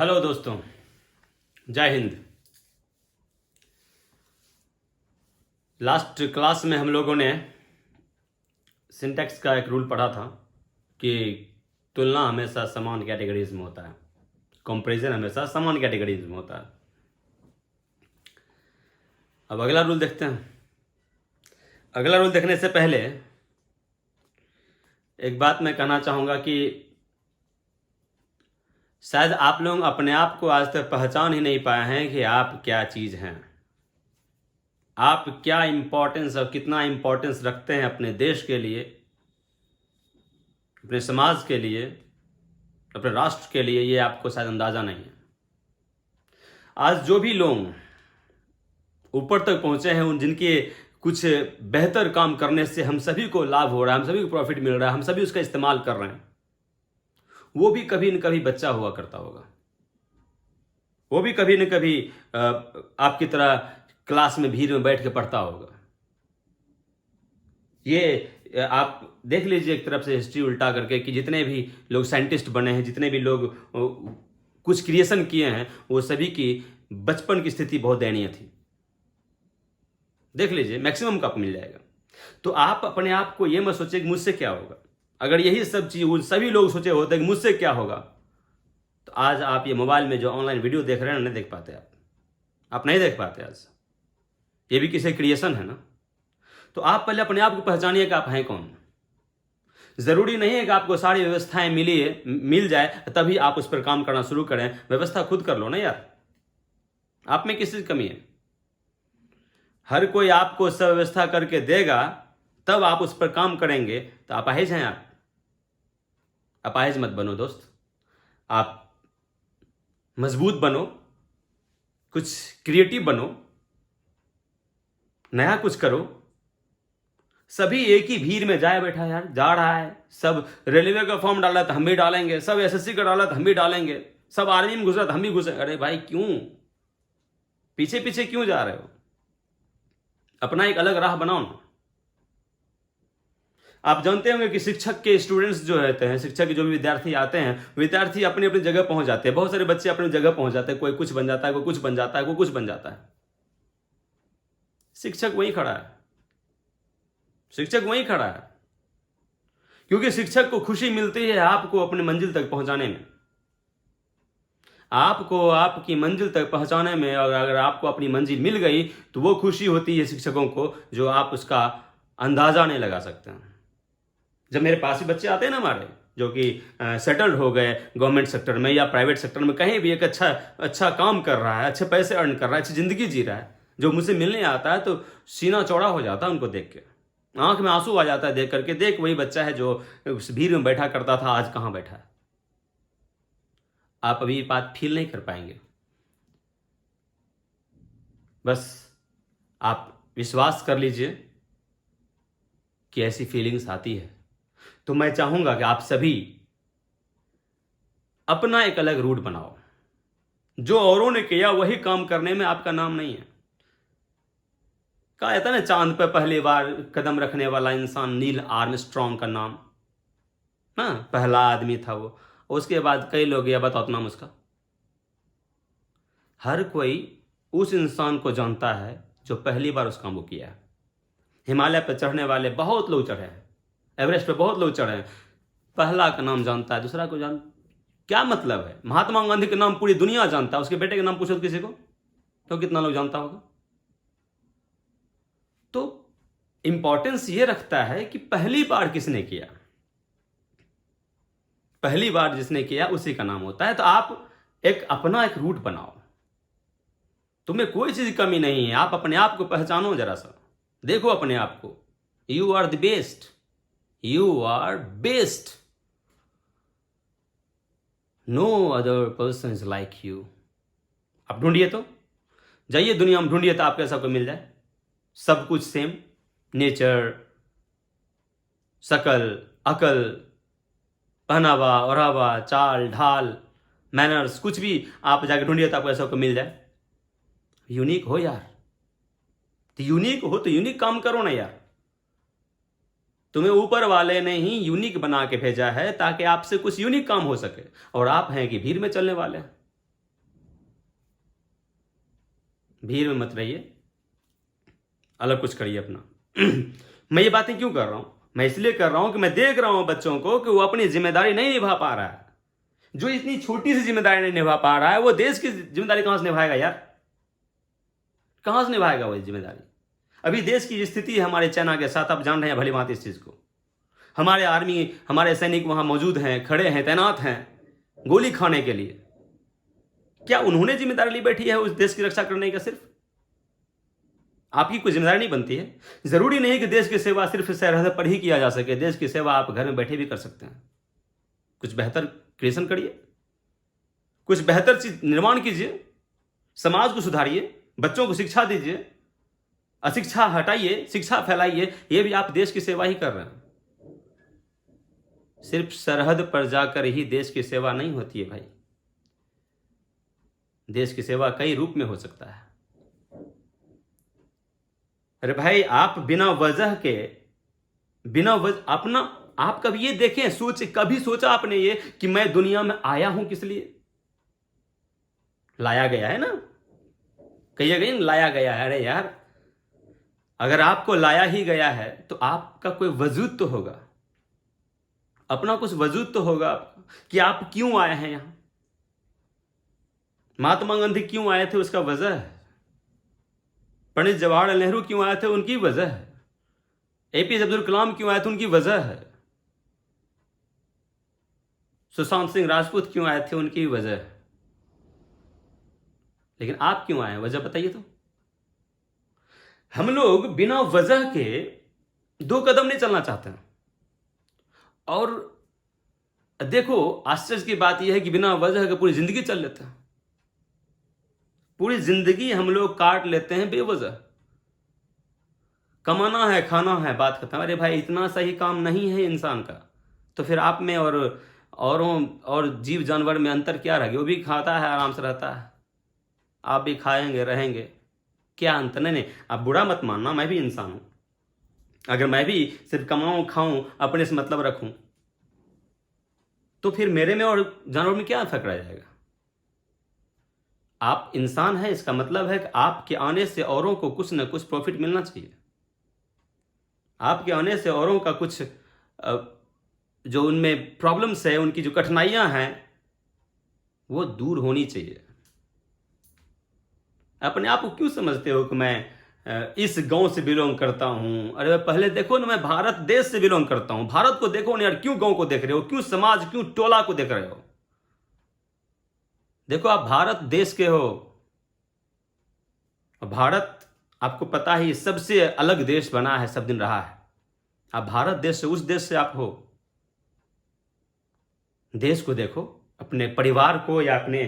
Hello दोस्तों, जय Hind. Last class में हम लोगों ने सिंटैक्स का एक रूल पढ़ा था कि तुलना हमेशा समान कैटेगरीज में होता है, कंपैरिजन हमेशा समान कैटेगरीज में होता है। अब अगला रूल देखते हैं। अगला रूल देखने से पहले एक बात मैं कहना चाहूँगा कि शायद आप लोग अपने आप को आज तक पहचान ही नहीं पाए हैं कि आप क्या चीज़ हैं, आप क्या इम्पोर्टेंस और कितना इम्पोर्टेंस रखते हैं अपने देश के लिए, अपने समाज के लिए, अपने राष्ट्र के लिए। ये आपको शायद अंदाज़ा नहीं है। आज जो भी लोग ऊपर तक पहुंचे हैं, उन जिनके कुछ बेहतर काम करने से हम सभी को लाभ हो रहा है, हम सभी को प्रॉफिट मिल रहा है, हम सभी उसका इस्तेमाल कर रहे हैं, वो भी कभी न कभी बच्चा हुआ करता होगा। वो भी कभी न कभी आपकी तरह क्लास में भीड़ में बैठ के पढ़ता होगा। ये आप देख लीजिए एक तरफ से हिस्ट्री उल्टा करके कि जितने भी लोग साइंटिस्ट बने हैं, जितने भी लोग कुछ क्रिएशन किए हैं, वो सभी की बचपन की स्थिति बहुत दयनीय थी। देख लीजिए, मैक्सिमम का आपको मिल जाएगा। तो आप अपने आप को ये मत सोचिए कि मुझसे क्या होगा। अगर यही सब चीज उन सभी लोग सोचे होते कि मुझसे क्या होगा, तो आज आप ये मोबाइल में जो ऑनलाइन वीडियो देख रहे हैं नहीं देख पाते। आप नहीं देख पाते। आज ये भी किसी क्रिएशन है ना। तो आप पहले अपने आप को पहचानिए कि आप हैं कौन। जरूरी नहीं है कि आपको सारी व्यवस्थाएं मिल जाए तभी आप उस पर काम करना शुरू करें। व्यवस्था खुद कर लो ना यार। आप में किस चीज कमी है? हर कोई आपको सब व्यवस्था करके देगा, तब आप उस पर काम करेंगे। तो अपाहिज हैं आप। अपाहिज मत बनो दोस्त। आप मजबूत बनो, कुछ क्रिएटिव बनो, नया कुछ करो। सभी एक ही भीड़ में जाए बैठा यार, जा रहा है। सब रेलवे का फॉर्म डाला तो हम भी डालेंगे, सब एसएससी का डाला तो हम भी डालेंगे, सब आर्मी में घुसा तो हम भी घुसे। अरे भाई क्यों पीछे पीछे क्यों जा रहे हो? अपना एक अलग राह बनाओ ना। आप जानते होंगे कि शिक्षक के स्टूडेंट्स जो रहते हैं, शिक्षक के जो भी विद्यार्थी आते हैं, विद्यार्थी अपनी अपनी जगह पहुंच जाते हैं। बहुत सारे बच्चे अपनी जगह पहुंच जाते हैं। कोई कुछ बन जाता है, कोई कुछ बन जाता है, कोई कुछ बन जाता है। शिक्षक वहीं खड़ा है। शिक्षक वहीं खड़ा है क्योंकि शिक्षक को खुशी मिलती है आपको अपनी मंजिल तक पहुंचाने में, आपको आपकी मंजिल तक पहुंचाने में। और अगर आपको अपनी मंजिल मिल गई तो वो खुशी होती है शिक्षकों को, जो आप उसका अंदाजा नहीं लगा सकते हैं। जब मेरे पास ही बच्चे आते हैं ना हमारे, जो कि सेटल्ड हो गए गवर्नमेंट सेक्टर में या प्राइवेट सेक्टर में, कहीं भी एक अच्छा काम कर रहा है, अच्छे पैसे अर्न कर रहा है, अच्छी जिंदगी जी रहा है, जो मुझसे मिलने आता है, तो सीना चौड़ा हो जाता है उनको देख के। आंख में आंसू आ जाता है देख करके। देख, वही बच्चा है जो उस भीड़ में बैठा करता था, आज कहां बैठा है। आप अभी ये बात फील नहीं कर पाएंगे। बस आप विश्वास कर लीजिए कि ऐसी फीलिंग्स आती है। तो मैं चाहूंगा कि आप सभी अपना एक अलग रूट बनाओ। जो औरों ने किया वही काम करने में आपका नाम नहीं है। कहा जाता है ना, चांद पर पहली बार कदम रखने वाला इंसान नील आर्मस्ट्रॉन्ग का नाम, हाँ, पहला आदमी था वो। उसके बाद कई लोग, ये बताओ नाम उसका। हर कोई उस इंसान को जानता है जो पहली बार उस काम को किया है। हिमालय पर चढ़ने वाले बहुत लोग चढ़े हैं, एवरेस्ट पे बहुत लोग चढ़े हैं। पहला का नाम जानता है, दूसरा को क्या मतलब है? महात्मा गांधी का नाम पूरी दुनिया जानता है, उसके बेटे का नाम पूछो तो किसी को, तो कितना लोग जानता होगा? तो इंपॉर्टेंस ये रखता है कि पहली बार किसने किया। पहली बार जिसने किया उसी का नाम होता है। तो आप अपना एक रूट बनाओ। तुम्हें कोई चीज कमी नहीं है। आप अपने आप को पहचानो, जरा सा देखो अपने आप को। You are the best, you are best. No other person is like you. आप ढूंढिए, तो जाइए दुनिया में ढूंढिए, तो आपको सबको मिल जाए। सब कुछ सेम, नेचर, शकल, अकल, पहनावा, ओढ़ावा, चाल ढाल, मैनर्स, कुछ भी आप जाके ढूंढिए तो आपको सबको मिल जाए। यूनिक हो यार। तो यूनिक हो तो यूनिक काम करो ना यार। तुम्हें ऊपर वाले ने ही यूनिक बना के भेजा है ताकि आपसे कुछ यूनिक काम हो सके। और आप हैं कि भीड़ में चलने वाले हैं। भीड़ में मत रहिए, अलग कुछ करिए अपना। मैं ये बातें क्यों कर रहा हूं? मैं इसलिए कर रहा हूं कि मैं देख रहा हूं बच्चों को कि वो अपनी जिम्मेदारी नहीं निभा पा रहा है। जो इतनी छोटी सी जिम्मेदारी नहीं निभा पा रहा है, वो देश की जिम्मेदारी कहां से निभाएगा यार? कहां से निभाएगा वो जिम्मेदारी? अभी देश की स्थिति है हमारे चाइना के साथ, आप जान रहे हैं भली भांति इस चीज को। हमारे आर्मी, हमारे सैनिक वहां मौजूद हैं, खड़े हैं, तैनात हैं गोली खाने के लिए। क्या उन्होंने जिम्मेदारी ली बैठी है उस देश की रक्षा करने का? सिर्फ आपकी कोई जिम्मेदारी नहीं बनती है? जरूरी नहीं कि देश की सेवा सिर्फ सरहद पर ही किया जा सके। देश की सेवा आप घर में बैठे भी कर सकते हैं। कुछ बेहतर क्रिएशन करिए, कुछ बेहतर चीज निर्माण कीजिए, समाज को सुधारिए, बच्चों को शिक्षा दीजिए, अशिक्षा हटाइए, शिक्षा फैलाइए। ये भी आप देश की सेवा ही कर रहे हैं। सिर्फ सरहद पर जाकर ही देश की सेवा नहीं होती है भाई। देश की सेवा कई रूप में हो सकता है। अरे भाई, आप बिना वजह के, बिना वजह अपना, आप कभी ये देखें, कभी सोचा आपने ये कि मैं दुनिया में आया हूं किस लिए? लाया गया है ना, कहिए गई लाया गया है। अरे यार, अगर आपको लाया ही गया है तो आपका कोई वजूद तो होगा, अपना कुछ वजूद तो होगा कि आप क्यों आए हैं यहां। महात्मा गांधी क्यों आए थे, उसका वजह है। पंडित जवाहरलाल नेहरू क्यों आए थे, उनकी वजह है। एपीजे अब्दुल कलाम क्यों आए थे, उनकी वजह है। सुशांत सिंह राजपूत क्यों आए थे, उनकी वजह है। लेकिन आप क्यों आए हैं, वजह बताइए तो। हम लोग बिना वजह के 2 कदम नहीं चलना चाहते हैं। और देखो, आश्चर्य की बात यह है कि बिना वजह के पूरी जिंदगी चल लेते हैं। पूरी जिंदगी हम लोग काट लेते हैं बेवजह। कमाना है, खाना है, बात खत्म। अरे भाई, इतना सही काम नहीं है इंसान का, तो फिर आप में और औरों और जीव जानवर में अंतर क्या रह गया? वो भी खाता है, आराम से रहता है, आप भी खाएंगे, रहेंगे, क्या अंतर? नहीं, आप बुरा मत मानना, मैं भी इंसान हूं। अगर मैं भी सिर्फ कमाऊं, खाऊं, अपने से मतलब रखूं, तो फिर मेरे में और जानवर में क्या फर्क रह जाएगा? आप इंसान हैं, इसका मतलब है कि आपके आने से औरों को कुछ न कुछ प्रॉफिट मिलना चाहिए। आपके आने से औरों का कुछ जो उनमें प्रॉब्लम्स है, उनकी जो कठिनाइयां हैं, वो दूर होनी चाहिए। अपने आप को क्यों समझते हो कि मैं इस गांव से बिलोंग करता हूं? अरे पहले देखो ना, मैं भारत देश से बिलोंग करता हूं। भारत को देखो ना यार, क्यों गांव को देख रहे हो? क्यों समाज, क्यों टोला को देख रहे हो? देखो, आप भारत देश के हो। भारत, आपको पता ही, सबसे अलग देश बना है, सब दिन रहा है। आप भारत देश से, उस देश से आप हो। देश को देखो, अपने परिवार को या अपने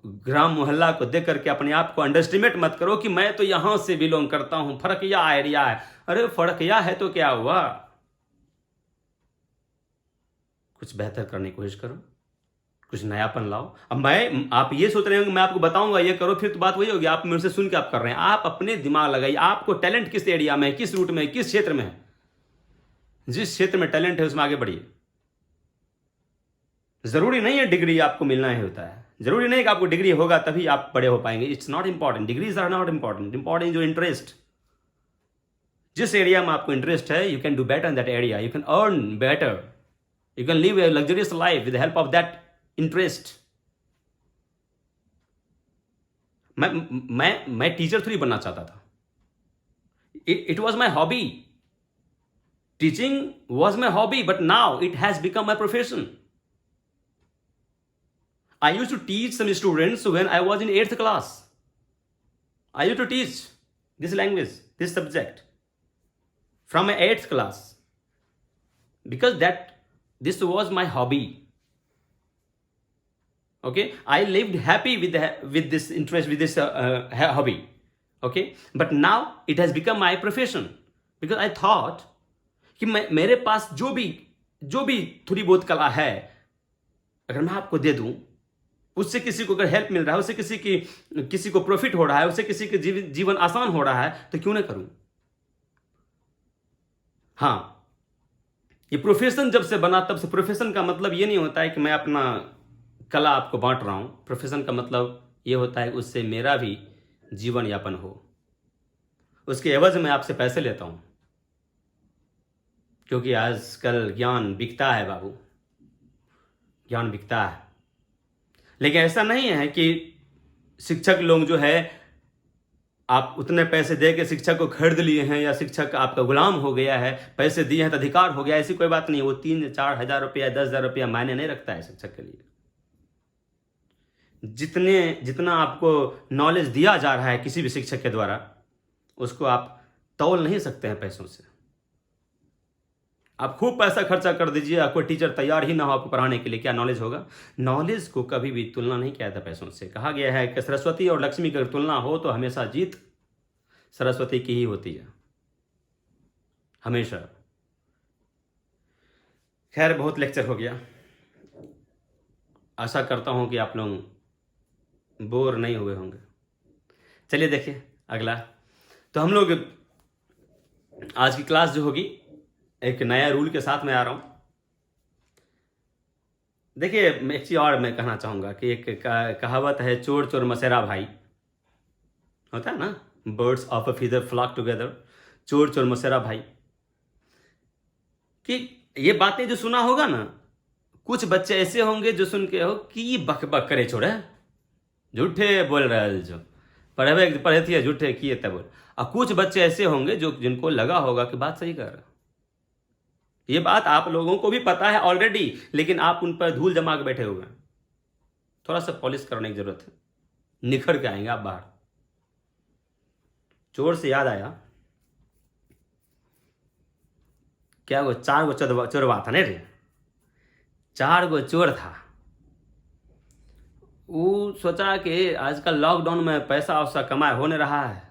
ग्राम मोहल्ला को देख करके अपने आप को अंडरस्टिमेट मत करो कि मैं तो यहां से बिलोंग करता हूं, फड़किया एरिया है। अरे फड़किया है तो क्या हुआ? कुछ बेहतर करने की कोशिश करो, कुछ नयापन लाओ। अब आप ये सोच रहे हो कि मैं आपको बताऊंगा ये करो, फिर तो बात वही होगी, आप मेरे से सुन के आप कर रहे हैं। आप अपने दिमाग लगाइए, आपको टैलेंट किस एरिया में है, किस रूट में है, किस क्षेत्र में है। जिस क्षेत्र में टैलेंट है उसमें आगे बढ़िए। जरूरी नहीं है डिग्री आपको मिलना ही होता है, जरूरी नहीं कि आपको डिग्री होगा तभी आप बड़े हो पाएंगे। It's not important, degrees are not important. Important जो इंटरेस्ट, जिस एरिया में आपको इंटरेस्ट है, you can do better in that area, you can earn better, you can live a luxurious life with the help of that interest. मैं teacher थोड़ी बनना चाहता था। It was my hobby, teaching was my hobby, but now it has become my profession. I used to teach some students when I was in 8th class. I used to teach this language, this subject from my 8th class, because this was my hobby. Okay, I lived happy with this interest, with this hobby. Okay, but now it has become my profession, because I thought कि मेरे पास जो भी थोड़ी बहुत कला है, अगर मैं आपको दे दूं, उससे किसी को अगर हेल्प मिल रहा है, उससे किसी को प्रॉफिट हो रहा है, उससे किसी के जीवन आसान हो रहा है, तो क्यों ना करूं? हाँ, ये प्रोफेशन जब से बना तब से, प्रोफेशन का मतलब ये नहीं होता है कि मैं अपना कला आपको बांट रहा हूं। प्रोफेशन का मतलब ये होता है उससे मेरा भी जीवन यापन हो, उसके एवज में आपसे पैसे लेता हूँ, क्योंकि आजकल ज्ञान बिकता है बाबू, ज्ञान बिकता है। लेकिन ऐसा नहीं है कि शिक्षक लोग जो है आप उतने पैसे दे के शिक्षक को खरीद लिए हैं या शिक्षक आपका गुलाम हो गया है, पैसे दिए हैं तो अधिकार हो गया, ऐसी कोई बात नहीं। वो 3-4 हज़ार रुपया 10,000 रुपया मायने नहीं रखता है शिक्षक के लिए। जितना आपको नॉलेज दिया जा रहा है किसी भी शिक्षक के द्वारा, उसको आप तौल नहीं सकते हैं पैसों से। आप खूब पैसा खर्चा कर दीजिए, आपको टीचर तैयार ही ना हो आपको पढ़ाने के लिए, क्या नॉलेज होगा? नॉलेज को कभी भी तुलना नहीं किया था पैसों से। कहा गया है कि सरस्वती और लक्ष्मी की तुलना हो तो हमेशा जीत सरस्वती की ही होती है, हमेशा। खैर, बहुत लेक्चर हो गया। आशा करता हूं कि आप लोग बोर नहीं हुए होंगे। चलिए देखिए अगला। तो हम लोग आज की क्लास जो होगी एक नया रूल के साथ में आ रहा हूं। देखिए, एक चीज और मैं कहना चाहूंगा कि एक कहावत है, चोर चोर मसेरा भाई, होता है ना, birds of a feather flock together, चोर चोर मसेरा भाई। कि ये बातें जो सुना होगा ना, कुछ बच्चे ऐसे होंगे जो सुन के हो कि बक बक करे छोड़े, झूठे बोल रहे हैं, जो पढ़े थे झूठे किए तब बोल। और कुछ बच्चे ऐसे होंगे जो जिनको लगा होगा कि बात सही कर रहा है। ये बात आप लोगों को भी पता है ऑलरेडी, लेकिन आप उन पर धूल जमा के बैठे हुए हैं। थोड़ा सा पॉलिश करने की जरूरत है, निखर के आएंगे आप बाहर। चोर से याद आया, क्या वो 4 गो चोरवा था नहीं रे, 4 गो चोर था। वो सोचा कि आजकल लॉकडाउन में पैसा वैसा कमाए होने रहा है,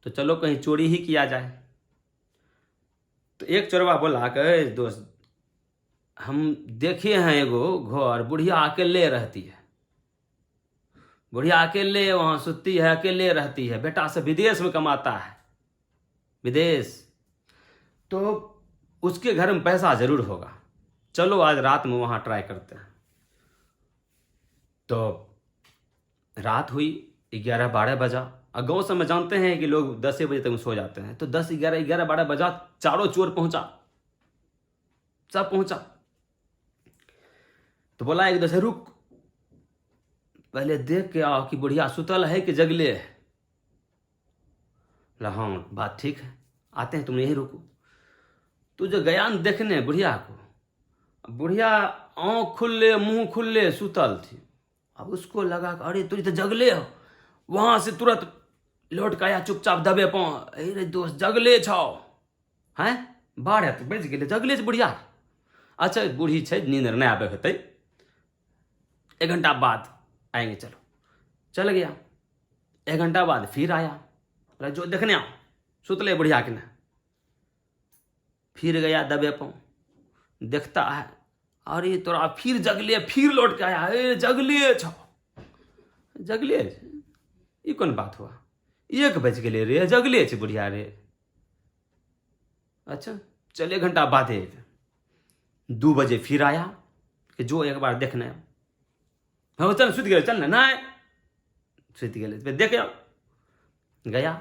तो चलो कहीं चोरी ही किया जाए। तो एक चोरवा बोला कि दोस्त, हम देखे हैं एगो घर, बुढ़िया अकेले रहती है, बुढ़िया अकेले वहां सुतती है, अकेले रहती है, बेटा से विदेश में कमाता है, विदेश, तो उसके घर में पैसा जरूर होगा, चलो आज रात में वहां ट्राई करते हैं। तो रात हुई, 11-12 बजा। और गाँव से में जानते हैं कि लोग 10 बजे तक सो जाते हैं। तो 10, 11, 12 बजा, चारों चोर पहुंचा, सब पहुंचा। तो बोला एक दस, रुक, पहले देख के आओ कि बुढ़िया सुतल है कि जगले है। हाँ बात ठीक है, आते हैं, तुम यहीं रुको। तू जो गया न देखने बुढ़िया को, बुढ़िया आँख खुले मुंह खुले सुतल थी। अब उसको लगा अरे तुझे तो जगले हो। वहां से तुरंत लौट के आया, चुपचाप दबे पाँव, अरे दोस्त जगले छो हैं, 12 बज गए, जगले से बुढ़िया। अच्छा बूढ़ी छे, नींद नहीं आबे होते, 1 घंटा बाद आएंगे, चलो। चल गया। 1 घंटा बाद फिर आया, अरे जो देखने आओ, सुतले बुढ़िया के ना। फिर गया दबे पाँव, देखता है, अरे तोरा फिर जगले, फिर लौट के आया, अरे जगले छो, जगले, ये कौन बात हुआ, 1 बज गए रे, जगले छे बुढ़िया रे। अच्छा चल 1 घंटा बाद 2 बजे फिर आया कि जो एक बार देखने। हाँ चल सुत गए, चल ना, सुत गए, देख गया,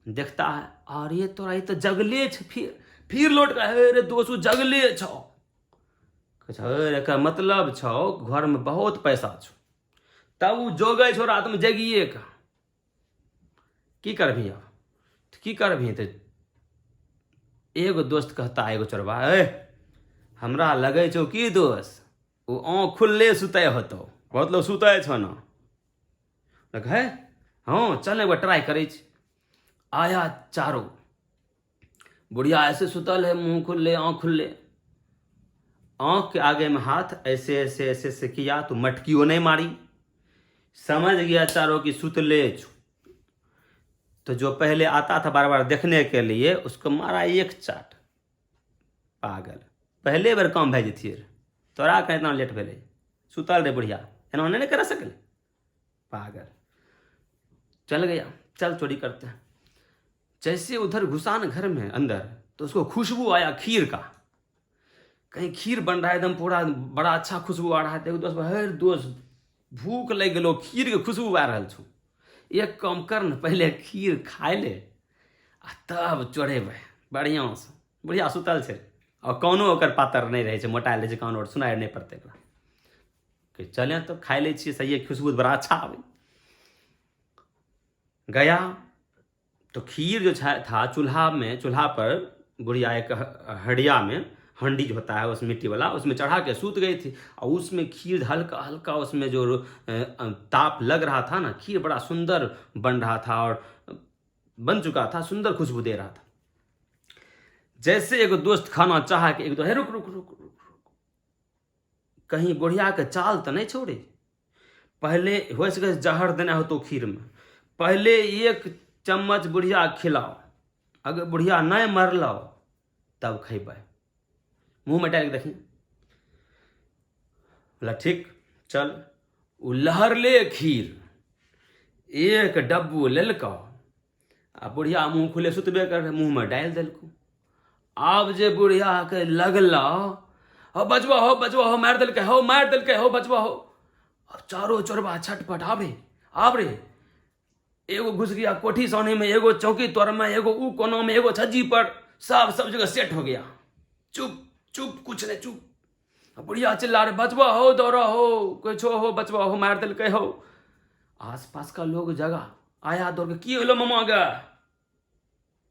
देखता है, अरे तोरा ये तो जगले छे, फिर लौट गए, अरे दोस्त जगले छो। का मतलब छो घर में बहुत पैसा छो, तब जोगे छो रात में जगिए का, की करभी अब, की करभी। तो एगो दोस्त कहता, एगो चोरबा, हमरा लगे छो की दोस्त, वो आँख खुलले सुते होतो, बहुत लोग सुते छो ना, है हाँ चल एक बार ट्राई करे। आया चारों, बुढ़िया ऐसे सुतल है, मुंह खुले आँख खुले, आँख के आगे में हाथ ऐसे ऐसे ऐसे ऐसे किया, तो मटकियों नहीं मारी, समझ गया चारों की सुतले छो। तो जो पहले आता था बार बार देखने के लिए, उसको मारा 1 चाट। पागल, पहले बार काम भेज थी, तोरा कहीं इतना लेट भेले, सुतल रे बुढ़िया, एना नहीं कर सकले, पागल। चल गया, चल चोरी करते हैं। जैसे उधर घुसा न घर में अंदर, तो उसको खुशबू आया खीर का, कहीं खीर बन रहा है एकदम पूरा, बड़ा अच्छा खुशबू आ रहा है। दोस्त, हर दोस्त भूख लग गलो, खीर के खुशबू आ रहा छो। एक काम कर न, पहले खीर खाए ले आ तब चढ़ेबै बढ़िआँसँ। बुढ़िया सुतल छै और कौनो ओकर पातर नहीं रहे छै, मोटायल रहै छै, कान और सुनाइ नहीं पड़तै एकरा कि चलें तो खाए ले छियै, सही है, खुशबू बड़ा अच्छा आवे। गया तो खीर जो था चूल्हा पर बुढ़िया एक हड़िया में, हंडी जो होता है उस मिट्टी वाला, उसमें चढ़ा के सूत गई थी और उसमें खीर हल्का हल्का उसमें जो ताप लग रहा था ना, खीर बड़ा सुंदर बन रहा था और बन चुका था, सुंदर खुशबू दे रहा था। जैसे एगो दोस्त खाना चाहा कि एक दो, रुक रुक रुक रुक रुक, कहीं बुढ़िया के चाल तो नहीं छोड़े, पहले हो सके जहर देना हो तो खीर में, पहले एक चम्मच बुढ़िया खिलाओ, अगर बुढ़िया नहीं मरलो तब खेबै, मुंह में डाल के देखिए। बोला ठीक चल, उ लहरले खीर एक डब्बू लेलको आ बुढ़िया मुंह खुले सुतबे कर, मुंह में डाल देलको। आब जे बुढ़िया के लगला हो बचवा हो मार दिलके हो बचवा हो, अब चारों चोरबा छटपट आब रे, एगो घुस गया कोठी सोने में, एगो चौकी तोर में, एगो ऊ कोना में, एगो छज्जी पर, सब जगह सेट हो गया। चुप चुप कुछ नहीं चुप। बुढ़िया चिल्ला रहे बचवा हो, दौड़ा हो, कोई छो हो, बचवा हो, मार दिलके हो। आसपास का लोग जगा आया दौड़ के, की होलो मामा गा,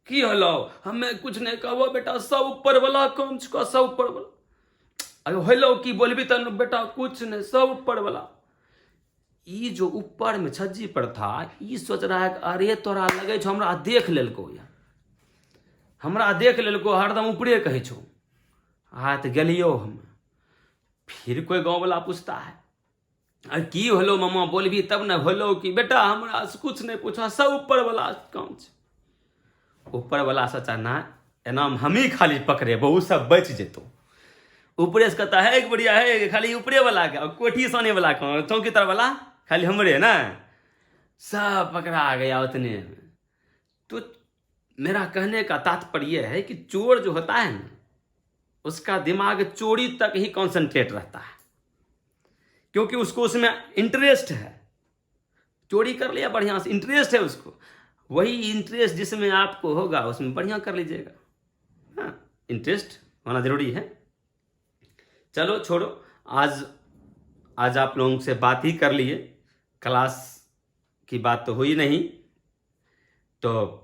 की होलो? हमें कुछ नहीं कहो बेटा, सब ऊपर वाला काम चुका, सब ऊपर वाला। अरे होलो की बोलबी तो बेटा कुछ नहीं, सब ऊपर वाला। ई जो ऊपर में छज्जी पर था, ई सोच रहा है कि अरे तोरा लगे छो हमरा देख लेलको या, हमरा देख लेलको, हरदम ऊपरे कहे छो। तो गेलियो हम, फिर कोई गाँव वाला पूछता है अरे की होलो मामा, बोलबी तब न होलो कि बेटा हमरा से कुछ नहीं पूछा, सब ऊपर वाला काम छे। ऊपर वाला सोचा ना एनाम हम ही खाली पकड़े, बहुत सब बच जेतो। ऊपरे से कहता है एक बढ़िया है, खाली ऊपरे वाला का, कोठी सोने वाला का, चौकी तर वाला खाली हमरे ना, सब पकड़ा गया उतने में। तो मेरा कहने का तात्पर्य है कि चोर जो होता है ना, उसका दिमाग चोरी तक ही कंसंट्रेट रहता है, क्योंकि उसको उसमें इंटरेस्ट है। चोरी कर लिया बढ़िया से, इंटरेस्ट है उसको, वही इंटरेस्ट जिसमें आपको होगा उसमें बढ़िया कर लीजिएगा। हाँ, इंटरेस्ट होना जरूरी है। चलो छोड़ो, आज आप लोगों से बात ही कर लिए, क्लास की बात तो हुई नहीं, तो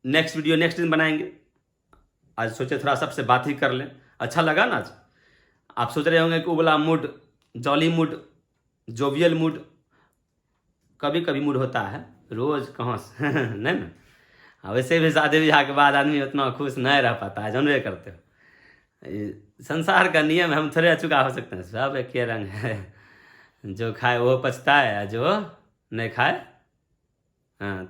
नेक्स्ट वीडियो नेक्स्ट दिन बनाएंगे। आज सोचे थोड़ा सबसे बात ही कर लें, अच्छा लगा ना आज। आप सोच रहे होंगे कि वो वाला mood, jolly mood, jovial mood कभी कभी मूड होता है, रोज कहाँ से नहीं ना। वैसे भी शादी ब्याह के बाद आदमी उतना खुश नहीं रह पाता है, जानवे करते हो। संसार का नियम है, हम थोड़े चुका हो सकते हैं, सब एक ही रंग है, जो खाए वो पछता है, जो नहीं खाए हाँ